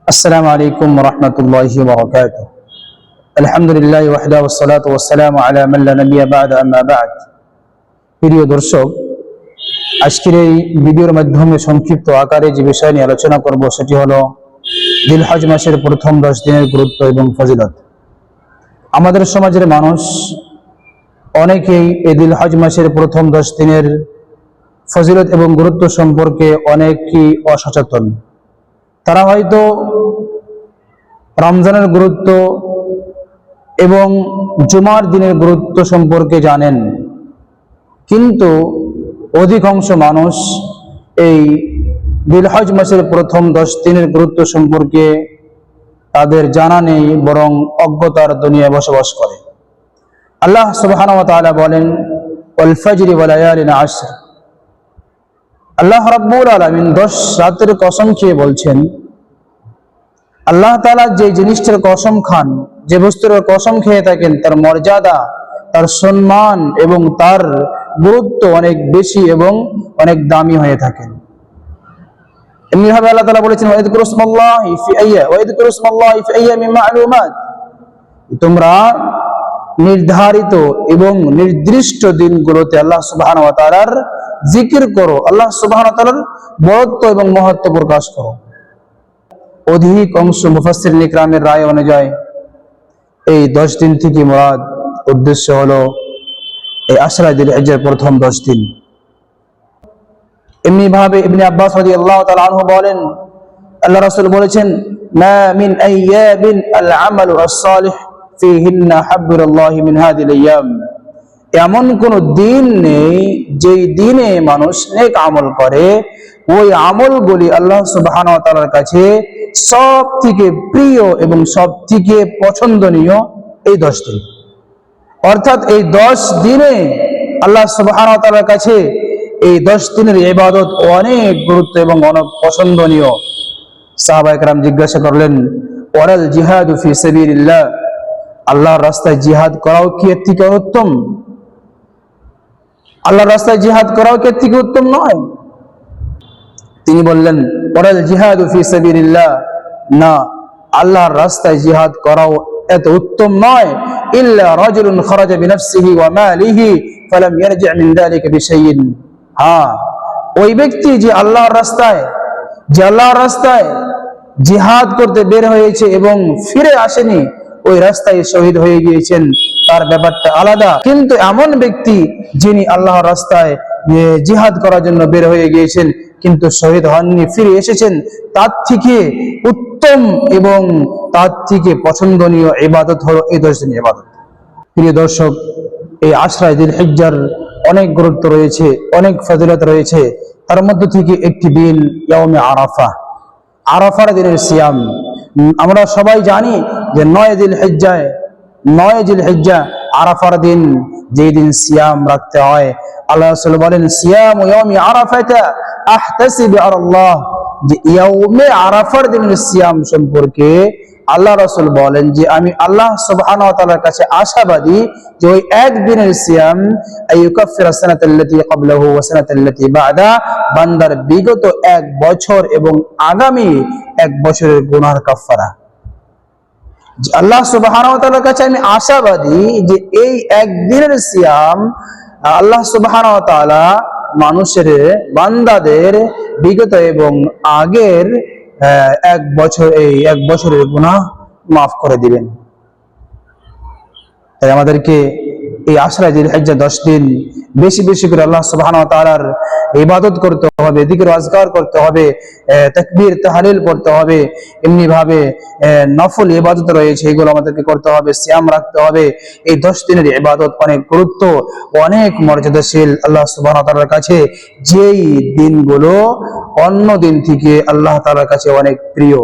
السلام عليكم ورحمة الله وبركاته. الحمد لله وحده والصلاة والسلام على من لا نبي بعد أما بعد. প্রিয় দর্শক, আজকের এই ভিডিওর মাধ্যমে সংক্ষিপ্ত আকারে যে বিষয় নিয়ে আলোচনা করব সেটি হলো জিলহজ মাসের প্রথম 10 দিনের গুরুত্ব এবং ফজিলত। আমাদের সমাজের মানুষ অনেকেই এই জিলহজ মাসের প্রথম 10 দিনের ফজিলত এবং গুরুত্ব সম্পর্কে অনেকেই অসচেতন। তারা হয়তো রমজানের গুরুত্ব এবং জুমার দিনের গুরুত্ব সম্পর্কে জানেন, কিন্তু অধিকাংশ মানুষ এই জিলহজ মাসের প্রথম 10 দিনের গুরুত্ব সম্পর্কে তাদের জানা নেই, বরং অজ্ঞতার দুনিয়ায় বসবাস করে। আল্লাহ সুবহানাহু ওয়া তাআলা বলেন, ওয়াল ফাজরি ওয়া লায়ালিন আশর। আল্লাহ রাব্বুল আলামিন 10 রাতের কসম খেয়ে বলছেন, আল্লাহ তাআলা যে জিনিসটার কসম খান, যে বস্তুর কসম খেয়ে থাকেন, তার মর্যাদা, তার সম্মান এবং তার গুরুত্ব অনেক বেশি এবং অনেক দামি হয়ে থাকেন। এমনিভাবে আল্লাহ তাআলা বলেছেন, ওয়াইযকুরু ইসমাল্লাহি ফি আইয়ামিন মা'লুমাত। তোমরা নির্ধারিত এবং নির্দিষ্ট দিনগুলোতে আল্লাহ সুবহানাহু ওয়া তাআলার জিকির করো, আল্লাহ সুবহানাহু ওয়া তাআলার বড়ত্ব এবং মহত্ব প্রকাশ করো। অধিকাংশ মুফাসসিরিন ইকরামের রায় অনুযায়ী এই 10 দিন থেকে মুরাদ উদ্দেশ্য হলো এই আশরা জিলহিজ্জার প্রথম 10 দিন। এমনি ভাবে ইবনে আব্বাস রাদিয়াল্লাহু তাআলা আনহু বলেন, আল্লাহ রাসূল বলেছেন, মা মিন আইয়ামিন আল আমালু আস-সালিহ ফিহিন্না হাব্বুল্লাহি মিন হাযিল আইয়াম। এমন কোন দিন নেই যেই দিনে মানুষ নেক আমল করে, ওই আমলগুলি আল্লাহ সুবহানাহু ওয়া তাআলার কাছে সবথেকে প্রিয় এবং সবথেকে পছন্দনীয় এই 10 দিন। অর্থাৎ এই 10 দিনে আল্লাহ সুবহানাহু ওয়া তাআলার কাছে এই 10 দিনের ইবাদত অনেক গুরুত্ব এবং অনেক পছন্দনীয়। সাহাবায়ে কেরাম জিজ্ঞাসা করলেন, ওয়ালাল জিহাদু ফি সাবিলিল্লাহ, আল্লাহর রাস্তায় জিহাদ করাও কি এর থেকে উত্তম? আল্লাহর রাস্তায় জিহাদ করাও কি এর থেকে উত্তম নয়? তিনি বললেন, ওয়ালাল জিহাদু ফি সাবিলিল্লাহ, না, আল্লাহর রাস্তায় জিহাদ করাও এত উত্তম নয়। ইল্লা রাজুলুন খারাজা বিনাফসিহি ওয়া মালিহি ফালাম ইয়ারজি' মিন যালিকা বিশাইইন। হ্যাঁ, ওই ব্যক্তি যে আল্লাহর রাস্তায় জিহাদ করতে বের হয়েছে এবং ফিরে আসেনি, ওই রাস্তায় শহীদ হয়ে গিয়েছেন, তার ব্যাপারটা আলাদা। কিন্তু এমন ব্যক্তি যিনি আল্লাহর রাস্তায় জিহাদ করার জন্য বের হয়ে গিয়েছেন কিন্তু শহীদ হননি, ফিরে এসেছেন, তার থেকে উত্তম এবং তার থেকে পছন্দনীয় ইবাদত হলো এই 10 দিনের ইবাদত। প্রিয় দর্শক, এই আশরা জিলহিজ্জার অনেক গুরুত্ব রয়েছে, অনেক ফজিলত রয়েছে। তার মধ্যে থেকে একটি দিন ইয়াউমে আরাফা, আরাফার দিনের সিয়াম। আমরা সবাই জানি যে 9 জিলহিজ্জা আরাফার দিন, যেই দিন সিয়াম রাখতে হয়। আল্লাহ রাসূল বলেন, সিয়ামু ইয়াউমি আরাফাতা আহতাসিবু আলাল্লাহ, যে ইয়াউমে আরাফার দিনের সিয়াম সম্পর্কে আল্লাহ রাসূল বলেন যে আমি আল্লাহ সুবহানাহু ওয়া তাআলার কাছে আশাবাদী যে ওই একদিনের সিয়াম আইয়ুকাফিরা সানাতাল্লাতী ক্বাবলাহু ওয়া সানাতাল্লাতী বা'দা, বান্দার বিগত 1 বছর এবং আগামী 1 বছরের গুনাহর কাফারা। আল্লাহ সুবহানাহু ওয়া তাআলার কাছে আমি আশাবাদী যে এই একদিনের সিয়াম আল্লাহ সুবহানাহু ওয়া তাআলা মানুষের, বান্দাদের বিগত এবং আগের 1 বছরের গুনাহ মাফ করে দিবেন। তাই আমাদেরকে এই আশরা জিলহিজ্জা 10 দিন বেশি বেশি করে আল্লাহ সুবহানাহু ওয়া তাআলার ইবাদত করতে হবে, যিকির আজকার করতে হবে, তাকবীর তাহলিল পড়তে হবে। এমনি ভাবে নফল ইবাদত রয়েছে, এগুলো আমাদেরকে করতে হবে, সিয়াম রাখতে হবে। এই 10 দিনের ইবাদত অনেক গুরুত্ব, অনেক মর্যাদাশীল আল্লাহ সুবহানাহু ওয়া তাআলার কাছে, যেই দিনগুলো অন্য দিন থেকে আল্লাহ তাআলার কাছে অনেক প্রিয়।